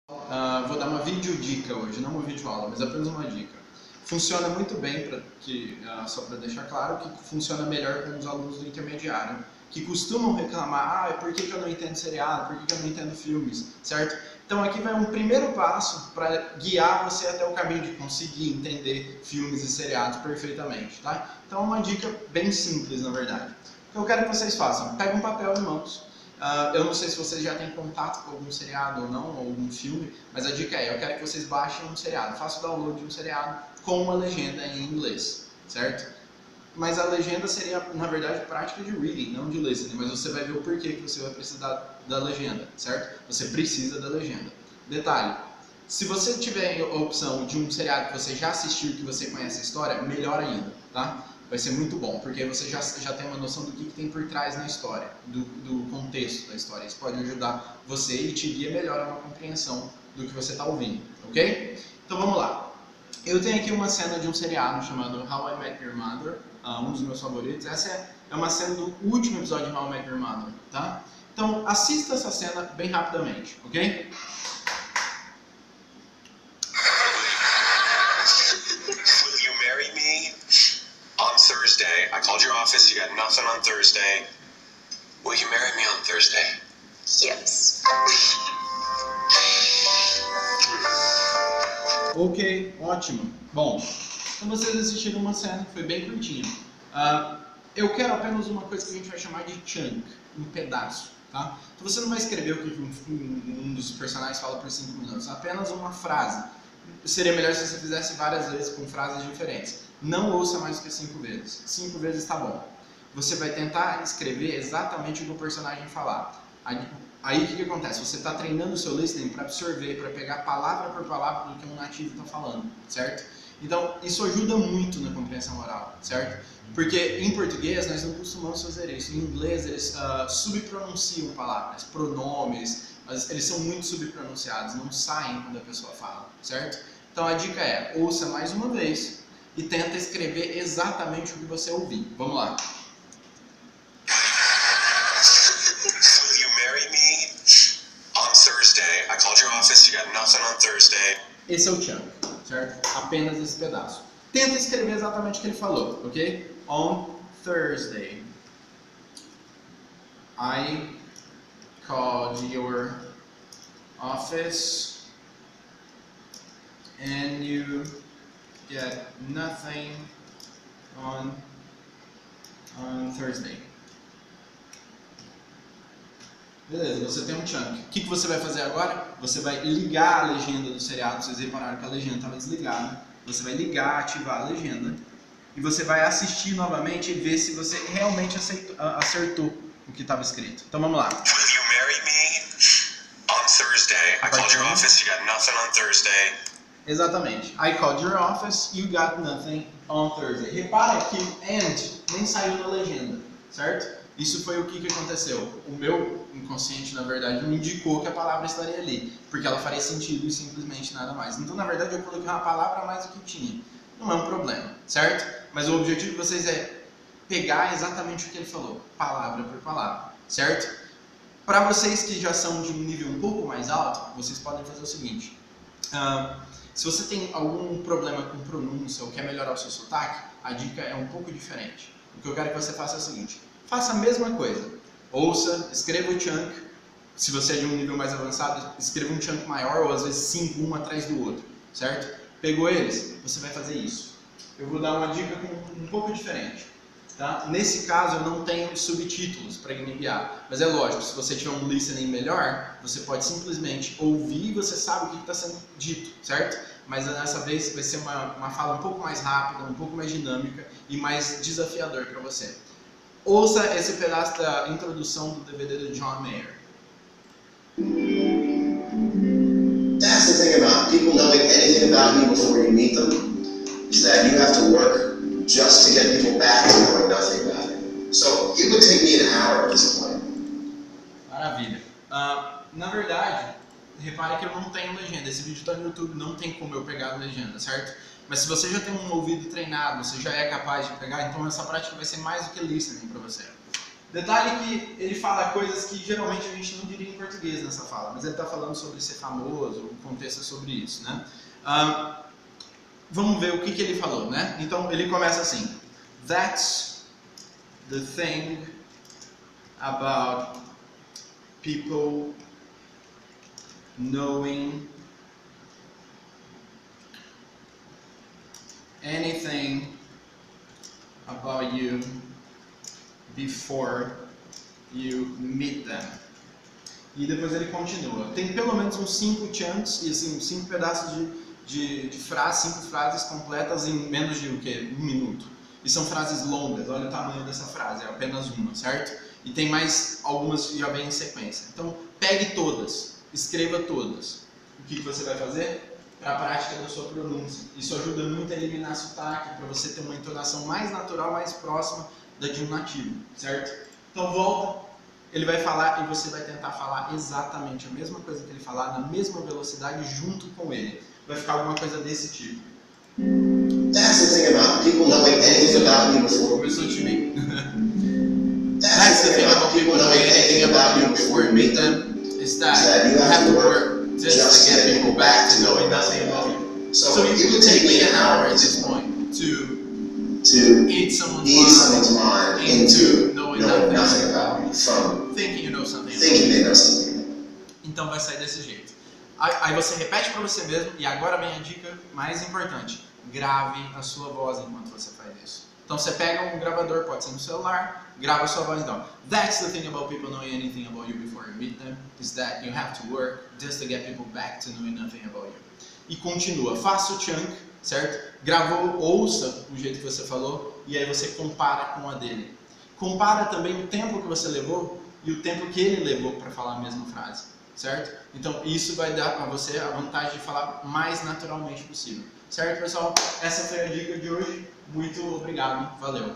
Vou dar uma videodica hoje, não uma videoaula, mas apenas uma dica. Funciona muito bem, só para deixar claro, que funciona melhor com os alunos do intermediário, que costumam reclamar, por que eu não entendo seriado, por que eu não entendo filmes, certo? Então aqui vai um primeiro passo para guiar você até o caminho de conseguir entender filmes e seriados perfeitamente, tá? Então uma dica bem simples, na verdade. O que eu quero que vocês façam, peguem um papel em mãos. Eu não sei se vocês já têm contato com algum seriado ou não, ou algum filme, mas a dica é, eu quero que vocês baixem um seriado, façam o download de um seriado com uma legenda em inglês, certo? Mas a legenda seria, na verdade, prática de reading, não de listening, mas você vai ver o porquê que você vai precisar da legenda, certo? Você precisa da legenda. Detalhe, se você tiver a opção de um seriado que você já assistiu, que você conhece a história, melhor ainda, tá? Vai ser muito bom, porque você já tem uma noção do que tem por trás na história, do contexto da história. Isso pode ajudar você e te guia melhor a uma compreensão do que você está ouvindo, ok? Então vamos lá. Eu tenho aqui uma cena de um seriado chamado How I Met Your Mother, um dos meus favoritos. Essa é uma cena do último episódio de How I Met Your Mother, tá? Então assista essa cena bem rapidamente, ok? Will you marry me? On Thursday, I called your office, you got nothing on Thursday. Will you marry me on Thursday? Yes. Ok, ótimo. Bom, então vocês assistiram uma cena que foi bem curtinha. Eu quero apenas uma coisa que a gente vai chamar de chunk, um pedaço, tá? Então você não vai escrever o que um dos personagens fala por 5 minutos, apenas uma frase. Seria melhor se você fizesse várias vezes com frases diferentes. Não ouça mais do que 5 vezes. 5 vezes está bom. Você vai tentar escrever exatamente o que o personagem falar. Aí o que acontece? Você está treinando o seu listening para absorver, para pegar palavra por palavra do que um nativo está falando, certo? Então isso ajuda muito na compreensão oral, certo? Porque em português nós não costumamos fazer isso. Em inglês eles subpronunciam palavras, pronomes, eles são muito subpronunciados, não saem quando a pessoa fala, certo? Então a dica é, ouça mais uma vez e tenta escrever exatamente o que você ouvir. Vamos lá. Will you marry me? On Thursday, I called your office, you got nothing on Thursday. Esse é o chunk, certo? Apenas esse pedaço. Tenta escrever exatamente o que ele falou, ok? On Thursday, I called your office and you get nothing on Thursday. Beleza, você tem um chunk. O que você vai fazer agora? Você vai ligar a legenda do seriado. Vocês repararam que a legenda estava desligada. Você vai ligar, ativar a legenda. E você vai assistir novamente e ver se você realmente acertou o que estava escrito. Então vamos lá. Will you marry me? On Thursday, I called your office, you got nothing on Thursday. Exatamente. I called your office, you got nothing on Thursday. Repara que o and nem saiu na legenda, certo? Isso foi o que aconteceu. O meu inconsciente, na verdade, me indicou que a palavra estaria ali, porque ela faria sentido e simplesmente nada mais. Então, na verdade, eu coloquei uma palavra a mais do que tinha. Não é um problema, certo? Mas o objetivo de vocês é pegar exatamente o que ele falou, palavra por palavra, certo? Para vocês que já são de um nível um pouco mais alto, vocês podem fazer o seguinte. Se você tem algum problema com pronúncia ou quer melhorar o seu sotaque, a dica é um pouco diferente. O que eu quero que você faça é o seguinte. Faça a mesma coisa. Ouça, escreva o chunk. Se você é de um nível mais avançado, escreva um chunk maior ou às vezes 5, um atrás do outro, certo? Pegou eles? Você vai fazer isso. Eu vou dar uma dica um pouco diferente. Tá? Nesse caso eu não tenho subtítulos para me guiar, mas é lógico, se você tiver um listening melhor, você pode simplesmente ouvir e você sabe o que está sendo dito, certo? Mas dessa vez vai ser uma fala um pouco mais rápida, um pouco mais dinâmica e mais desafiador para você. Ouça esse pedaço da introdução do DVD do John Mayer. That's the thing about people knowing anything about you before you meet them, is that you have to work just to get people back to knowing nothing about it. So it would take me an hour at this point. Maravilha. Na verdade, repare que eu não tenho legenda. Esse vídeo está no YouTube, não tem como eu pegar a legenda, certo? Mas se você já tem um ouvido treinado, você já é capaz de pegar, então essa prática vai ser mais do que listening para você. Detalhe que ele fala coisas que geralmente a gente não diria em português nessa fala, mas ele está falando sobre ser famoso, o contexto é sobre isso, né? Vamos ver o que ele falou, né? Então ele começa assim: That's the thing about people knowing anything about you before you meet them. E depois ele continua. Tem pelo menos uns 5 chunks e assim, 5 pedaços de frases, 5 frases completas em menos de o quê? 1 minuto. E são frases longas, olha o tamanho dessa frase, é apenas uma, certo? E tem mais algumas que já vêm em sequência. Então pegue todas, escreva todas. O que você vai fazer? Para a prática da sua pronúncia. Isso ajuda muito a eliminar sotaque, para você ter uma entonação mais natural, mais próxima da de um nativo, certo? Então volta, ele vai falar e você vai tentar falar exatamente a mesma coisa que ele falar, na mesma velocidade, junto com ele. Vai ficar alguma coisa desse tipo. That's the thing about people knowing anything about you before. Começou de mim. That's the thing about people knowing anything about you before you meet them. Is that you have to work just to get people back to knowing nothing about you. So it would take me an hour at this point to eat someone's mind into knowing nothing about you, from thinking you know something. Thinking they know something. Então vai sair desse jeito. Aí você repete para você mesmo, e agora vem a dica mais importante: grave a sua voz enquanto você faz isso. Então você pega um gravador, pode ser no celular, grava a sua voz. Então, that's the thing about people knowing anything about you before you meet them, is that you have to work just to get people back to knowing nothing about you. E continua, faça o chunk, certo? Gravou, ouça o jeito que você falou, e aí você compara com a dele. Compara também o tempo que você levou e o tempo que ele levou para falar a mesma frase, certo? Então isso vai dar para você a vantagem de falar mais naturalmente possível. Certo, pessoal? Essa foi a dica de hoje. Muito obrigado. Valeu!